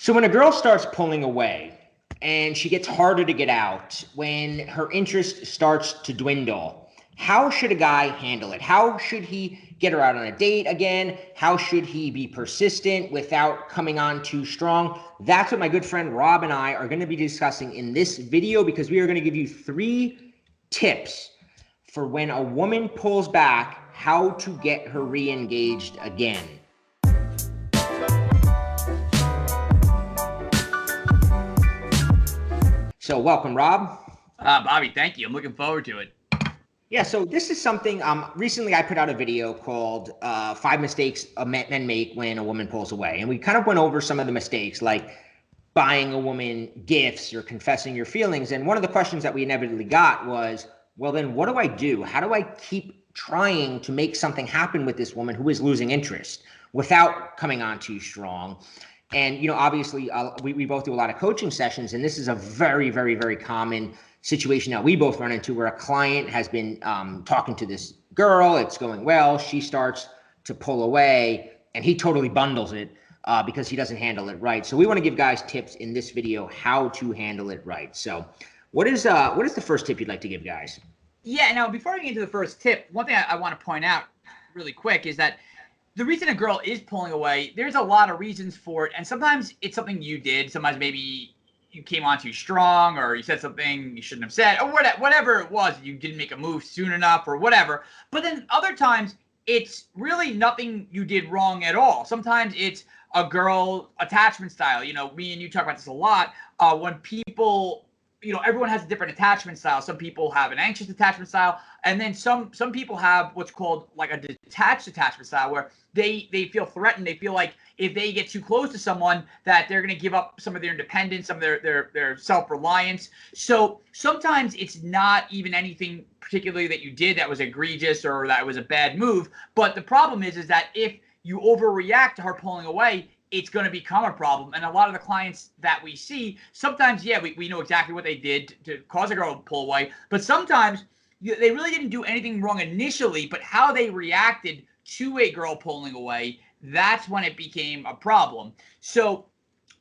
So when a girl starts pulling away and she gets harder to get out, when her interest starts to dwindle, how should a guy handle it? How should he get her out on a date again? How should he be persistent without coming on too strong? That's what my good friend Rob and I are going to be discussing in this video, because we are going to give you 3 tips for when a woman pulls back, how to get her re-engaged again. So welcome, Rob. Bobby, thank you. I'm looking forward to it. Yeah, so this is something, recently I put out a video called 5 Mistakes Men Make When a Woman Pulls Away. And we kind of went over some of the mistakes, like buying a woman gifts or confessing your feelings. And one of the questions that we inevitably got was, well, then what do I do? How do I keep trying to make something happen with this woman who is losing interest without coming on too strong? And, you know, obviously we both do a lot of coaching sessions, and this is a very, very, very common situation that we both run into, where a client has been talking to this girl. It's going well. She starts to pull away, and he totally bundles it because he doesn't handle it right. So we want to give guys tips in this video how to handle it right. So what is the first tip you'd like to give guys? Yeah, now before I get into the first tip, one thing I want to point out really quick is that the reason a girl is pulling away, there's a lot of reasons for it. And sometimes it's something you did. Sometimes maybe you came on too strong, or you said something you shouldn't have said, or whatever it was. You didn't make a move soon enough or whatever. But then other times it's really nothing you did wrong at all. Sometimes it's a girl attachment style. You know, me and you talk about this a lot. When people, you know, everyone has a different attachment style. Some people have an anxious attachment style, and then some people have what's called like a detached attachment style, where they feel threatened. They feel like if they get too close to someone, that they're going to give up some of their independence, some of their self-reliance. So sometimes it's not even anything particularly that you did that was egregious or that was a bad move. But the problem is that if you overreact to her pulling away, it's going to become a problem. And a lot of the clients that we see, sometimes, yeah, we know exactly what they did to cause a girl to pull away. But sometimes they really didn't do anything wrong initially, but how they reacted to a girl pulling away, that's when it became a problem. So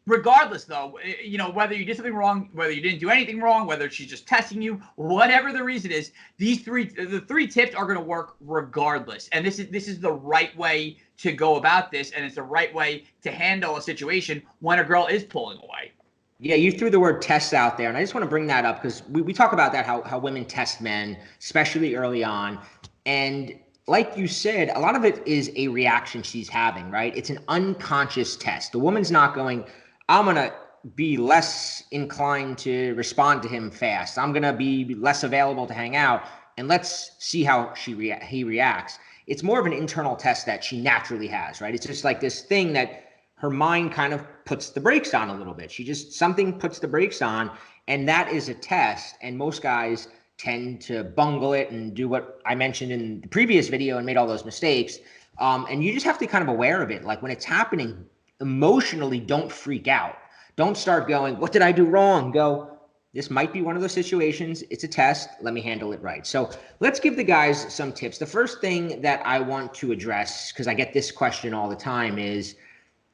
regardless, though, you know, whether you did something wrong, whether you didn't do anything wrong, whether she's just testing you, whatever the reason is, the 3 tips are going to work regardless. And this is the right way to go about this, and it's the right way to handle a situation when a girl is pulling away. Yeah, you threw the word test out there, and I just want to bring that up because we talk about that, how women test men, especially early on. And like you said, a lot of it is a reaction she's having, right? It's an unconscious test. The woman's not going, I'm going to be less inclined to respond to him fast. I'm going to be less available to hang out, and let's see how he reacts. It's more of an internal test that she naturally has, right? It's just like this thing that her mind kind of puts the brakes on a little bit. Something puts the brakes on, and that is a test. And most guys tend to bungle it and do what I mentioned in the previous video and made all those mistakes. And you just have to kind of aware of it. Like when it's happening emotionally, don't freak out. Don't start going, what did I do wrong? Go, this might be one of those situations. It's a test. Let me handle it right. So let's give the guys some tips. The first thing that I want to address, because I get this question all the time, is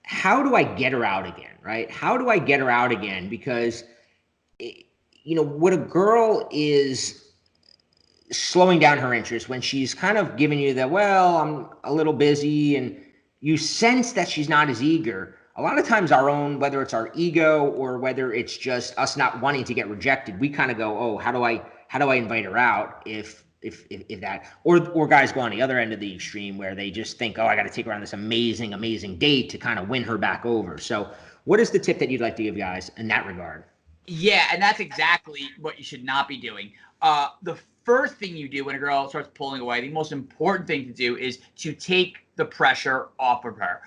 how do I get her out again, right? How do I get her out again? Because, you know, when a girl is slowing down her interest, when she's kind of giving you that, well, I'm a little busy, and you sense that she's not as eager, a lot of times our own, whether it's our ego or whether it's just us not wanting to get rejected, we kind of go, oh, how do I invite her out if that, or guys go on the other end of the extreme where they just think, oh, I got to take her on this amazing date to kind of win her back over. So what is the tip that you'd like to give guys in that regard? Yeah, and that's exactly what you should not be doing. The first thing you do when a girl starts pulling away, the most important thing to do is to take the pressure off of her.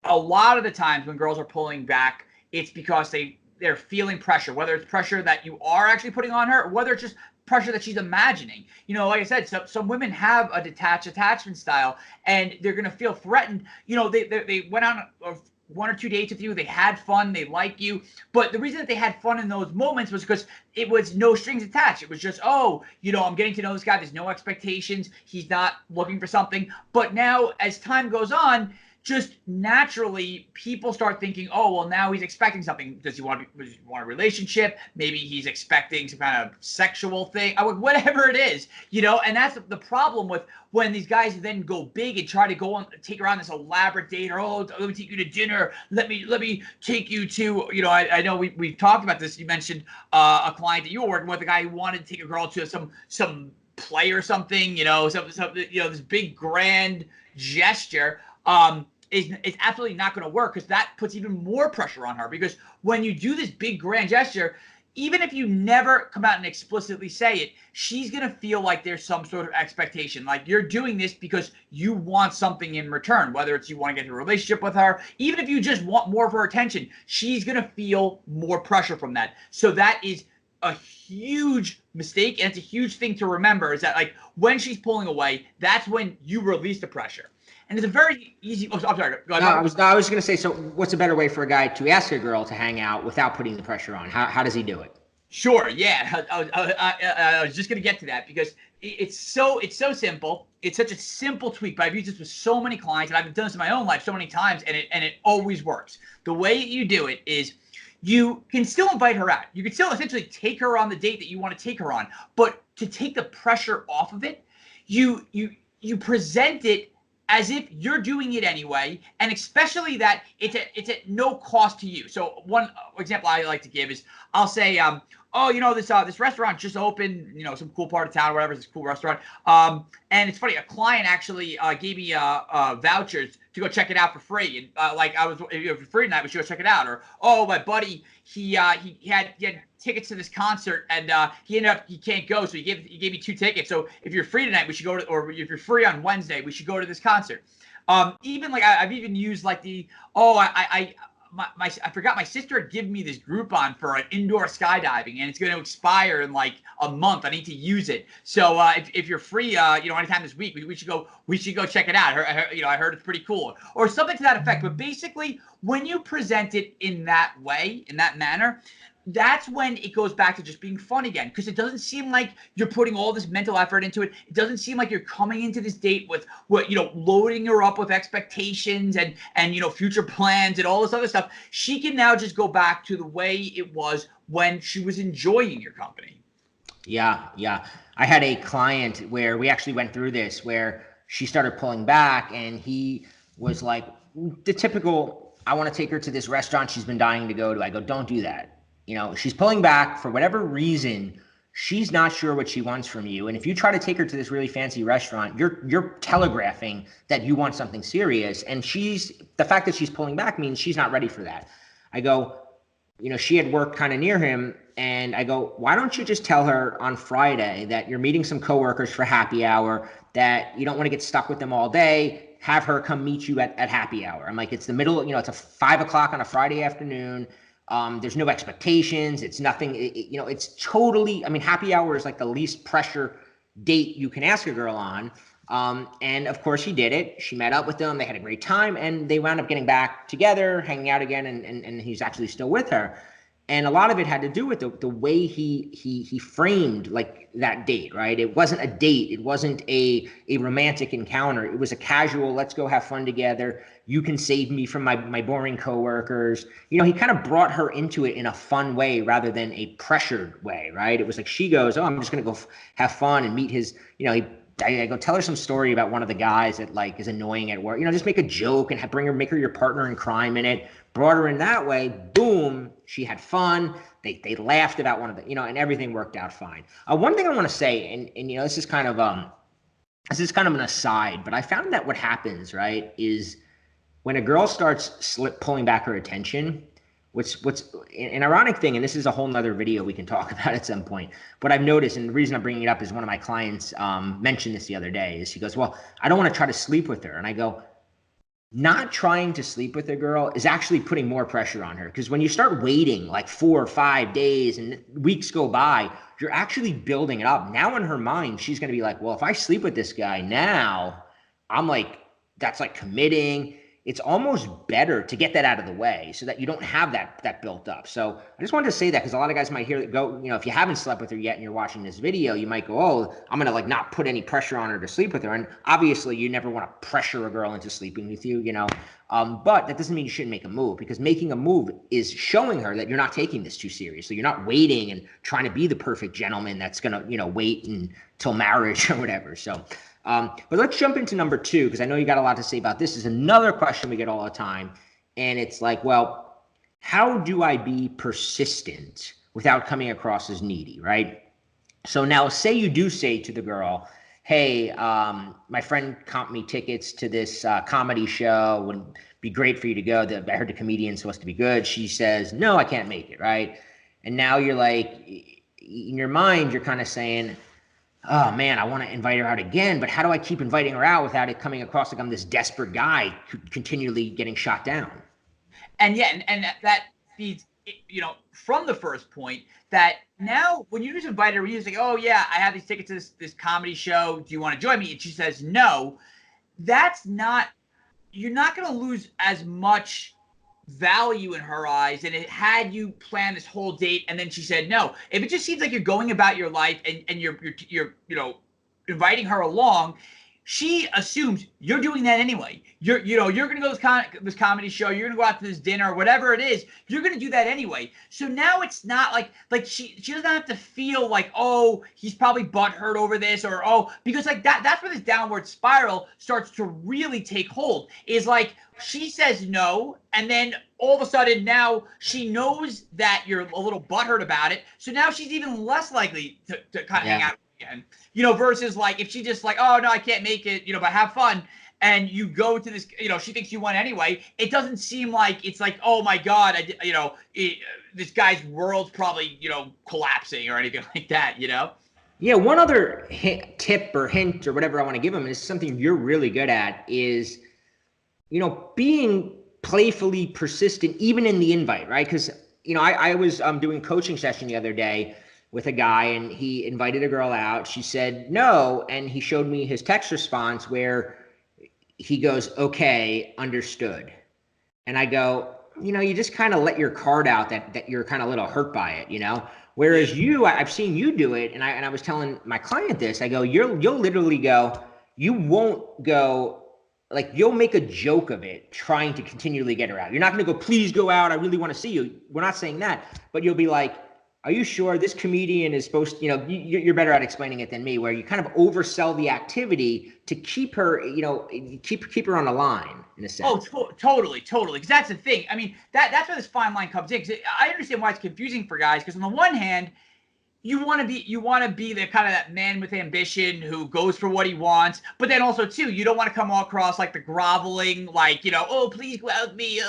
A lot of the times when girls are pulling back, it's because they're feeling pressure, whether it's pressure that you are actually putting on her, or whether it's just pressure that she's imagining. You know, like I said, some women have a detached attachment style, and they're going to feel threatened. You know, they went on 1 or 2 dates with you, they had fun, they like you, but the reason that they had fun in those moments was because it was no strings attached. It was just, oh, you know, I'm getting to know this guy, there's no expectations, he's not looking for something. But now, as time goes on, just naturally people start thinking, oh, well, now he's expecting something. Does he want a relationship? Maybe he's expecting some kind of sexual thing, whatever it is, and that's the problem with when these guys then go big and try to go on, take her on this elaborate date, or, oh, let me take you to dinner. Let me take you to, I know we've talked about this. You mentioned a client that you were working with, a guy who wanted to take a girl to some play or something, this big grand gesture. Is absolutely not going to work, because that puts even more pressure on her. Because when you do this big grand gesture, even if you never come out and explicitly say it, she's going to feel like there's some sort of expectation. Like you're doing this because you want something in return, whether it's you want to get into a relationship with her, even if you just want more of her attention, she's going to feel more pressure from that. So that is a huge mistake, and it's a huge thing to remember, is that like when she's pulling away, that's when you release the pressure. And it's a very easy. Oh, I'm sorry. Go ahead. No, I was going to say. So, what's a better way for a guy to ask a girl to hang out without putting the pressure on? How does he do it? Sure. Yeah. I was just going to get to that, because it's so simple. It's such a simple tweak, but I've used this with so many clients, and I've done this in my own life so many times, and it always works. The way you do it is, you can still invite her out. You can still essentially take her on the date that you want to take her on, but to take the pressure off of it, you present it as if you're doing it anyway, and especially that it's at no cost to you. So one example I like to give is, I'll say, oh, this restaurant just opened, some cool part of town or whatever, this cool restaurant. And it's funny, a client actually gave me vouchers to go check it out for free. And if you're free tonight, we should go check it out. Or, oh, my buddy, he had tickets to this concert, and he can't go, so he gave me 2 tickets. So if you're free tonight, we should go to, or if you're free on Wednesday, we should go to this concert. Even like I've even used like I forgot my sister had given me this Groupon for an indoor skydiving, and it's going to expire in like a month. I need to use it. So if you're free, anytime this week, we should go check it out. I heard it's pretty cool, or something to that effect. But basically, when you present it in that way, in that manner, that's when it goes back to just being fun again, because it doesn't seem like you're putting all this mental effort into it. It doesn't seem like you're coming into this date with loading her up with expectations and future plans and all this other stuff. She can now just go back to the way it was when she was enjoying your company. Yeah. I had a client where we actually went through this, where she started pulling back, and he was like, the typical, I want to take her to this restaurant she's been dying to go to. I go, don't do that. She's pulling back for whatever reason. She's not sure what she wants from you. And if you try to take her to this really fancy restaurant, you're telegraphing that you want something serious. And the fact that she's pulling back means she's not ready for that. I go, she had worked kind of near him. And I go, why don't you just tell her on Friday that you're meeting some coworkers for happy hour, that you don't want to get stuck with them all day. Have her come meet you at happy hour. I'm like, it's the middle, it's a 5 o'clock on a Friday afternoon. There's no expectations. It's nothing, it's totally, happy hour is like the least pressure date you can ask a girl on. And of course she did it. She met up with them. They had a great time, and they wound up getting back together, hanging out again. And he's actually still with her. And a lot of it had to do with the way he framed like that date, right? It wasn't a date. It wasn't a romantic encounter. It was a casual, let's go have fun together. You can save me from my boring coworkers. He kind of brought her into it in a fun way rather than a pressured way, right? It was like she goes, oh, I'm just going to go have fun and meet his, I go tell her some story about one of the guys that like is annoying at work. Just make a joke and make her your partner in crime in it. Brought her in that way. Boom. She had fun. They laughed about one of the, and everything worked out fine. One thing I want to say, and this is kind of an aside, but I found that what happens, right, is when a girl starts pulling back her attention, what's an ironic thing, and this is a whole nother video we can talk about at some point, what I've noticed, and the reason I'm bringing it up is one of my clients mentioned this the other day, is she goes, well, I don't want to try to sleep with her. And I go, not trying to sleep with a girl is actually putting more pressure on her, because when you start waiting like 4 or 5 days and weeks go by, you're actually building it up. Now in her mind, she's going to be like, well, if I sleep with this guy now, I'm like, that's like committing. it's almost better to get that out of the way so that you don't have that built up. So I just wanted to say that because a lot of guys might hear it go, if you haven't slept with her yet and you're watching this video, you might go, oh, I'm going to like not put any pressure on her to sleep with her. And obviously you never want to pressure a girl into sleeping with you, but that doesn't mean you shouldn't make a move, because making a move is showing her that you're not taking this too seriously. You're not waiting and trying to be the perfect gentleman that's going to, wait until marriage or whatever. So, but let's jump into number 2, because I know you got a lot to say about this. This is another question we get all the time. And it's like, well, how do I be persistent without coming across as needy, right? So now say you do say to the girl, hey, my friend comped me tickets to this comedy show. Would be great for you to go. I heard the comedian's supposed to be good. She says, no, I can't make it, right? And now you're like, in your mind, you're kind of saying, oh man, I want to invite her out again, but how do I keep inviting her out without it coming across like I'm this desperate guy continually getting shot down? And yeah, and that feeds, from the first point, that now when you just invite her, when you say, oh yeah, I have these tickets to this comedy show, do you want to join me? And she says no, you're not going to lose as much value in her eyes and it had you plan this whole date and then she said no. If it just seems like you're going about your life and you're inviting her along, she assumes you're doing that anyway. You're going to go to this comedy show, you're going to go out to this dinner or whatever it is, you're going to do that anyway. So now it's not like she doesn't have to feel like, oh, he's probably butthurt over this, or because like that's where this downward spiral starts to really take hold, is like she says no, and then all of a sudden now she knows that you're a little butthurt about it, so now she's even less likely to kind of hang out again. Versus like if she just like, oh no, I can't make it, but have fun, and you go to this, she thinks you won anyway. It doesn't seem like it's like, oh my God, this guy's world's probably, collapsing or anything like that, Yeah, one other tip or hint or whatever I want to give him is something you're really good at is, being playfully persistent even in the invite, right? Because, I was doing coaching session the other day with a guy and he invited a girl out. She said no, and he showed me his text response where he goes, okay, understood. And I go, you just kind of let your card out that you're kind of a little hurt by it. Whereas I've seen you do it, and I was telling my client this. I go, you'll literally go, you won't go, like you'll make a joke of it, trying to continually get her out. You're not going to go, please go out, I really want to see you. We're not saying that, but you'll be like, are you sure this comedian is supposed to, you're better at explaining it than me, where you kind of oversell the activity to keep her, keep her on the line in a sense. Oh, totally. Because that's the thing. I mean, that's where this fine line comes in. Because I understand why it's confusing for guys. Because on the one hand, you want to be the kind of that man with ambition who goes for what he wants, but then also too, you don't want to come across like the groveling, like, oh, please go out with me,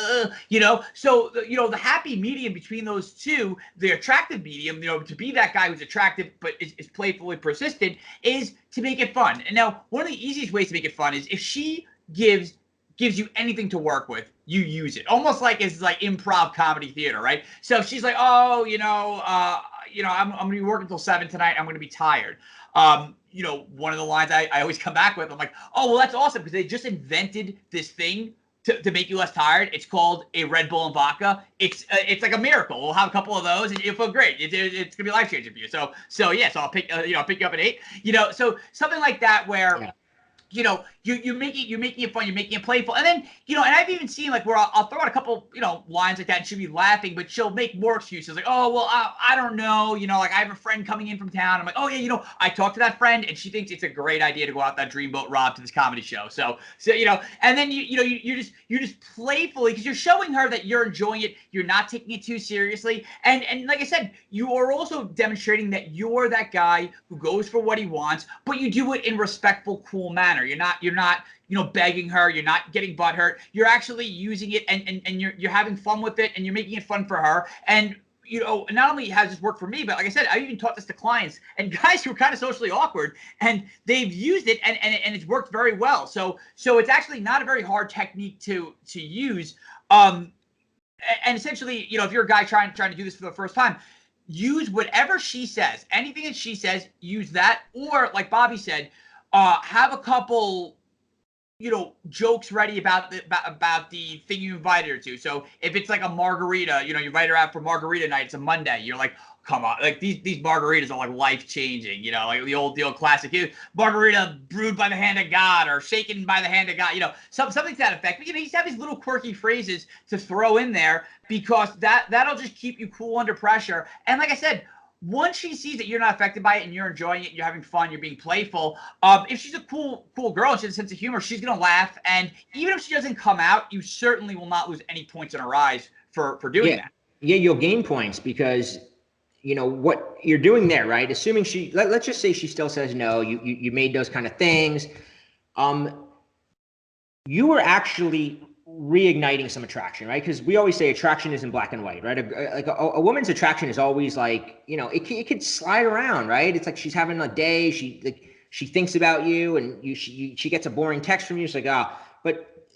so the happy medium between those two, the attractive medium, to be that guy who's attractive but is playfully persistent, is to make it fun. And now one of the easiest ways to make it fun is if she gives you anything to work with, you use it. Almost like it's like improv comedy theater, right? So if she's like, oh, I'm going to be working till 7 tonight, I'm going to be tired. One of the lines I always come back with, I'm like, oh, well, that's awesome, because they just invented this thing to make you less tired. It's called a Red Bull and vodka. It's like a miracle. We'll have a couple of those and you'll feel great. It's gonna be life changing for you. So I'll pick you up at 8. So something like that where. Yeah. You're making it fun, you're making it playful, and then and I've even seen like where I'll throw out a couple lines like that and she'll be laughing, but she'll make more excuses like, oh well, I don't know, like I have a friend coming in from town. I'm like, oh yeah, I talked to that friend and she thinks it's a great idea to go out that dreamboat Rob to this comedy show. So and then you're just playfully, because you're showing her that you're enjoying it, you're not taking it too seriously, and like I said, you are also demonstrating that you're that guy who goes for what he wants, but you do it in respectful, cool manner. You're not begging her, you're not getting butthurt, you're actually using it and you're having fun with it, and you're making it fun for her. And not only has this worked for me, but like I said, I even taught this to clients and guys who are kind of socially awkward, and they've used it and it's worked very well. So it's actually not a very hard technique to use. And essentially, if you're a guy trying to do this for the first time, use whatever she says, anything that she says, use that. Or like Bobby said, have a couple jokes ready about the thing you invited her to. So if it's like a margarita, you invite her out for margarita night. It's a Monday. You're like, come on, like these margaritas are like life changing. Like the old classic margarita brewed by the hand of God or shaken by the hand of God. Something to that effect. But you just have these little quirky phrases to throw in there because that'll just keep you cool under pressure. And like I said, once she sees that you're not affected by it and you're enjoying it, you're having fun, you're being playful. If she's a cool girl and she has a sense of humor, she's gonna laugh. And even if she doesn't come out, you certainly will not lose any points in her eyes for doing that. Yeah, you'll gain points because what you're doing there, right? Assuming let's just say she still says no. You made those kind of things. You were actually reigniting some attraction, right? Because we always say attraction isn't black and white, right? A woman's attraction is always like, it could slide around, right? It's like she's having a day, she thinks about you, and she gets a boring text from you. It's like, but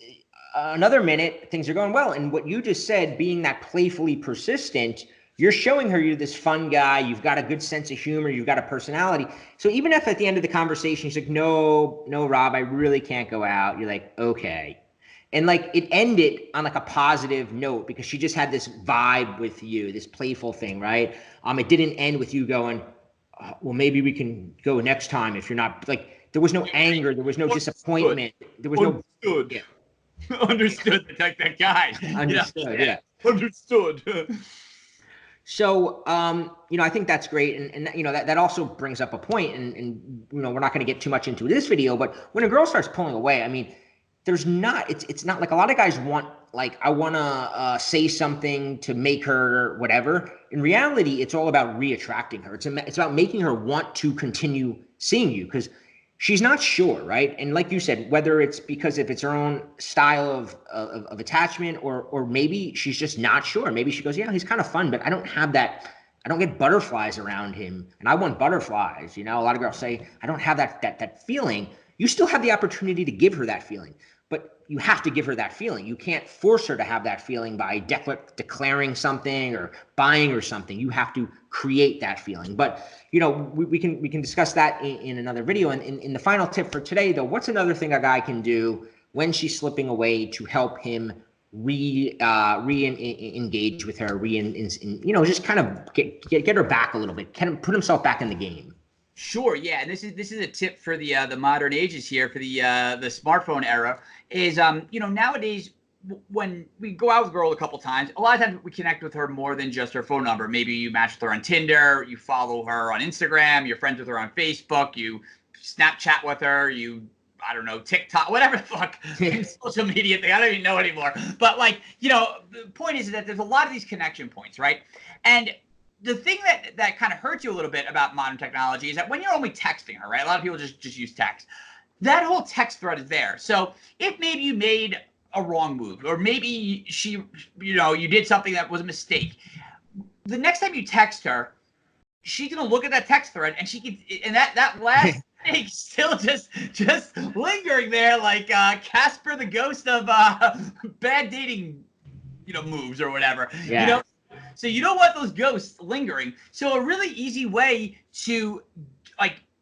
another minute, things are going well. And what you just said, being that playfully persistent, you're showing her you're this fun guy. You've got a good sense of humor. You've got a personality. So even if at the end of the conversation, she's like, no, Rob, I really can't go out. You're like, okay. And like it ended on like a positive note because she just had this vibe with you, this playful thing, right? It didn't end with you going, well, maybe we can go next time if you're not like, there was no anger. There was no disappointment. There was no. Yeah. Understood. That guy. Understood. Yeah. Understood. So, I think that's great. And that also brings up a point, and we're not going to get too much into this video, but when a girl starts pulling away, I mean, it's not like a lot of guys want, like, I want to say something to make her whatever. In reality, it's all about re-attracting her. It's about making her want to continue seeing you because she's not sure, right? And like you said, whether it's because if it's her own style of attachment or maybe she's just not sure. Maybe she goes, yeah, he's kind of fun, but I don't have that. I don't get butterflies around him, and I want butterflies. A lot of girls say, I don't have that feeling. You still have the opportunity to give her that feeling, but you have to give her that feeling. You can't force her to have that feeling by declaring something or buying or something. You have to create that feeling. But we can discuss that in another video. And in the final tip for today, though, what's another thing a guy can do when she's slipping away to help him engage with her, just kind of get her back a little bit, kind of put himself back in the game. Sure, yeah, and this is a tip for the modern ages here, for the smartphone era. Is nowadays when we go out with a girl a couple times, a lot of times we connect with her more than just her phone number. Maybe you match with her on Tinder, you follow her on Instagram, you're friends with her on Facebook, you Snapchat with her, I don't know, TikTok, whatever the fuck social media thing. I don't even know anymore. But the point is that there's a lot of these connection points, right? And the thing that kind of hurts you a little bit about modern technology is that when you're only texting her, right? A lot of people just use text. That whole text thread is there. So if maybe you made a wrong move, or maybe you did something that was a mistake, the next time you text her, she's gonna look at that text thread and that last thing still just lingering there, like Casper the ghost of bad dating moves or whatever. Yeah. So you don't want those ghosts lingering. So a really easy way to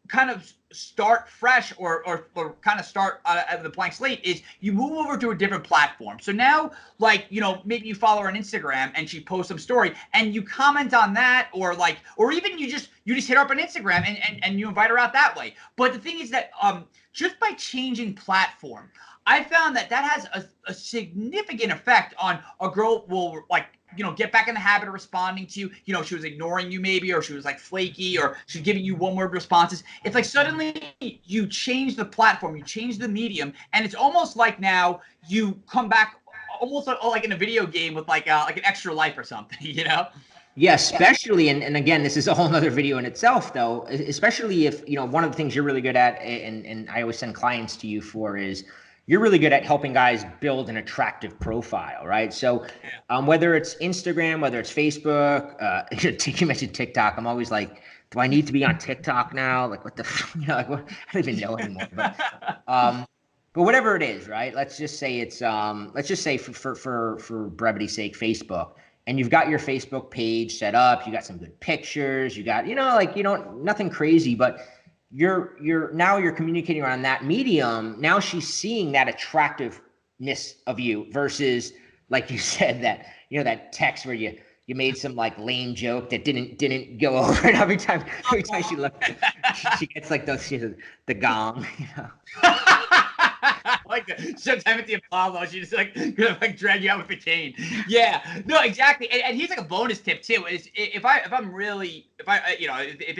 kind of start fresh or kind of start at the blank slate is you move over to a different platform. So now, maybe you follow her on Instagram and she posts some story and you comment on that, or even you just hit her up on Instagram and you invite her out that way. But the thing is that just by changing platform, I found that has a significant effect on a girl will get back in the habit of responding to you. She was ignoring you maybe, or she was flaky, or she's giving you one-word responses. It's like suddenly you change the platform, you change the medium, and it's almost like now you come back almost like in a video game with like an extra life or something, Yeah, especially, and again, this is a whole nother video in itself, though, especially if, one of the things you're really good at, and I always send clients to you for, is you're really good at helping guys build an attractive profile, right? So whether it's Instagram, whether it's Facebook, you mentioned TikTok, I'm always like, do I need to be on TikTok now? Like, what the, I don't even know anymore. But whatever it is, right? Let's just say it's, let's just say for brevity's sake, Facebook. And you've got your Facebook page set up. You got some good pictures. You got, nothing crazy, but you're communicating on that medium. Now she's seeing that attractiveness of you versus, like you said, that, that text where you made some like lame joke that didn't go over, and every time she looked, she gets like those, the gong. Like sometime at the Apollo, she's like gonna like drag you out with the cane. Yeah, no, exactly. And here's like a bonus tip too: is if it's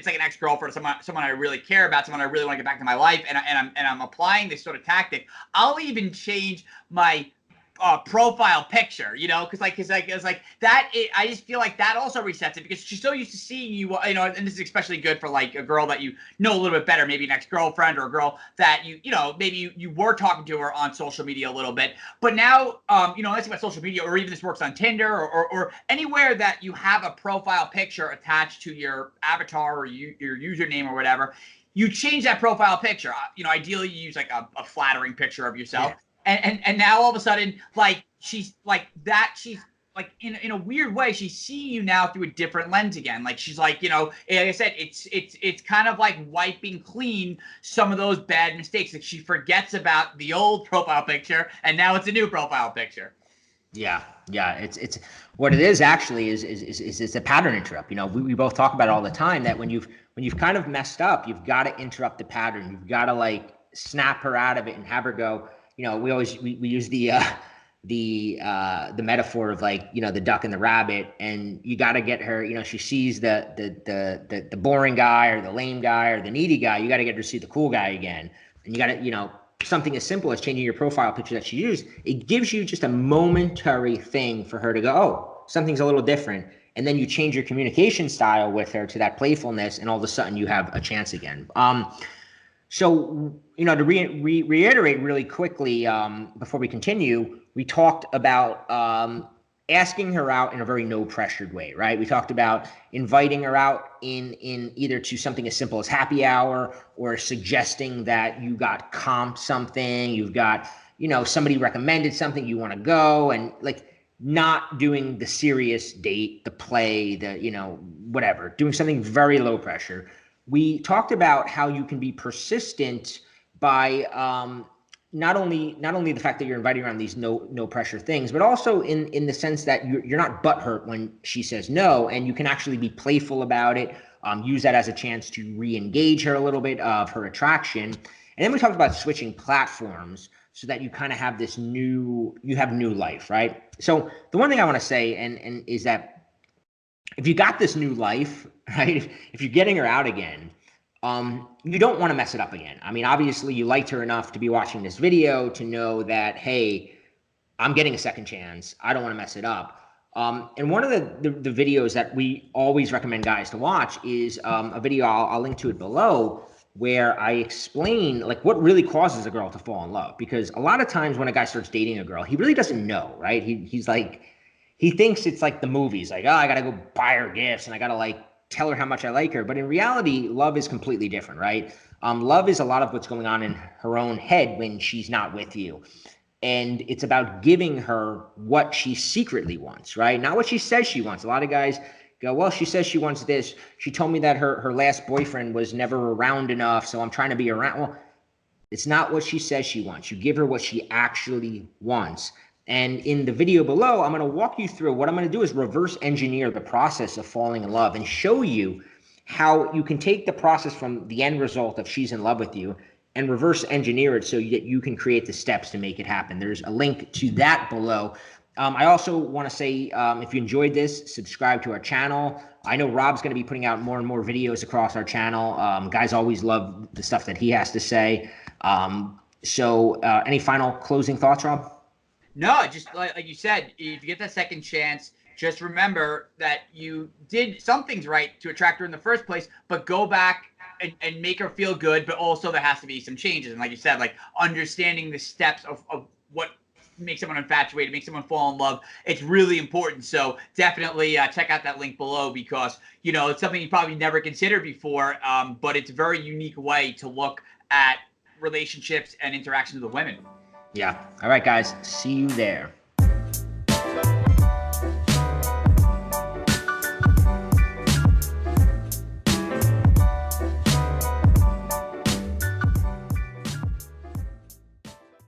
like an ex-girlfriend, someone I really care about, someone I really want to get back to my life, and I'm applying this sort of tactic, I'll even change my profile picture, because it's like that. I just feel like that also resets it, because she's so used to seeing you, and this is especially good for like a girl that you know a little bit better, maybe an ex-girlfriend or a girl that maybe you were talking to her on social media a little bit, but now, let's say about social media, or even this works on Tinder or anywhere that you have a profile picture attached to your avatar or your username or whatever. You change that profile picture. Ideally you use like a flattering picture of yourself. Yeah. And now all of a sudden, like she's like in a weird way, she's seeing you now through a different lens again. Like she's like, like I said, it's kind of like wiping clean some of those bad mistakes. Like she forgets about the old profile picture, and now it's a new profile picture. Yeah. It's what it is actually is it's a pattern interrupt. We both talk about it all the time, that when you've kind of messed up, you've got to interrupt the pattern. You've got to like snap her out of it and have her go. We use the metaphor of like, the duck and the rabbit, and you got to get her, she sees the boring guy or the lame guy or the needy guy. You got to get her to see the cool guy again. And you got to, something as simple as changing your profile picture that she used, it gives you just a momentary thing for her to go, oh, something's a little different. And then you change your communication style with her to that playfulness, and all of a sudden you have a chance again. So, to reiterate really quickly, before we continue, we talked about asking her out in a very no-pressured way, right? We talked about inviting her out in either to something as simple as happy hour, or suggesting that you got comped something, you've got, somebody recommended something, you want to go, and like not doing the serious date, the play, whatever, doing something very low pressure. We talked about how you can be persistent by not only the fact that you're inviting her on these no pressure things, but also in the sense that you're not butthurt when she says no, and you can actually be playful about it. Use that as a chance to re-engage her a little bit of her attraction. And then we talked about switching platforms so that you kind of have new life, right? So the one thing I want to say and is that if you got this new life, right, if you're getting her out again, you don't want to mess it up again. I mean, obviously you liked her enough to be watching this video to know that, hey, I'm getting a second chance. I don't want to mess it up. And one of the videos that we always recommend guys to watch is a video, I'll link to it below, where I explain like what really causes a girl to fall in love. Because a lot of times when a guy starts dating a girl, he really doesn't know, right? He's like, he thinks it's like the movies, like, oh, I got to go buy her gifts and I got to like tell her how much I like her. But in reality, love is completely different, right? Love is a lot of what's going on in her own head when she's not with you. And it's about giving her what she secretly wants, right? Not what she says she wants. A lot of guys go, well, she says she wants this. She told me that her last boyfriend was never around enough, so I'm trying to be around. Well, it's not what she says she wants. You give her what she actually wants. And in the video below, I'm going to walk you through what I'm going to do is reverse engineer the process of falling in love and show you how you can take the process from the end result of she's in love with you and reverse engineer it so that you can create the steps to make it happen. There's a link to that below. I also want to say, if you enjoyed this, subscribe to our channel. I know Rob's going to be putting out more and more videos across our channel. Guys always love the stuff that he has to say. So any final closing thoughts, Rob? No, just like you said, if you get that second chance, just remember that you did some things right to attract her in the first place, but go back and make her feel good. But also there has to be some changes. And like you said, like understanding the steps of what makes someone infatuated, makes someone fall in love. It's really important. So definitely check out that link below, because, it's something you probably never considered before, but it's a very unique way to look at relationships and interactions with women. Yeah. All right, guys. See you there.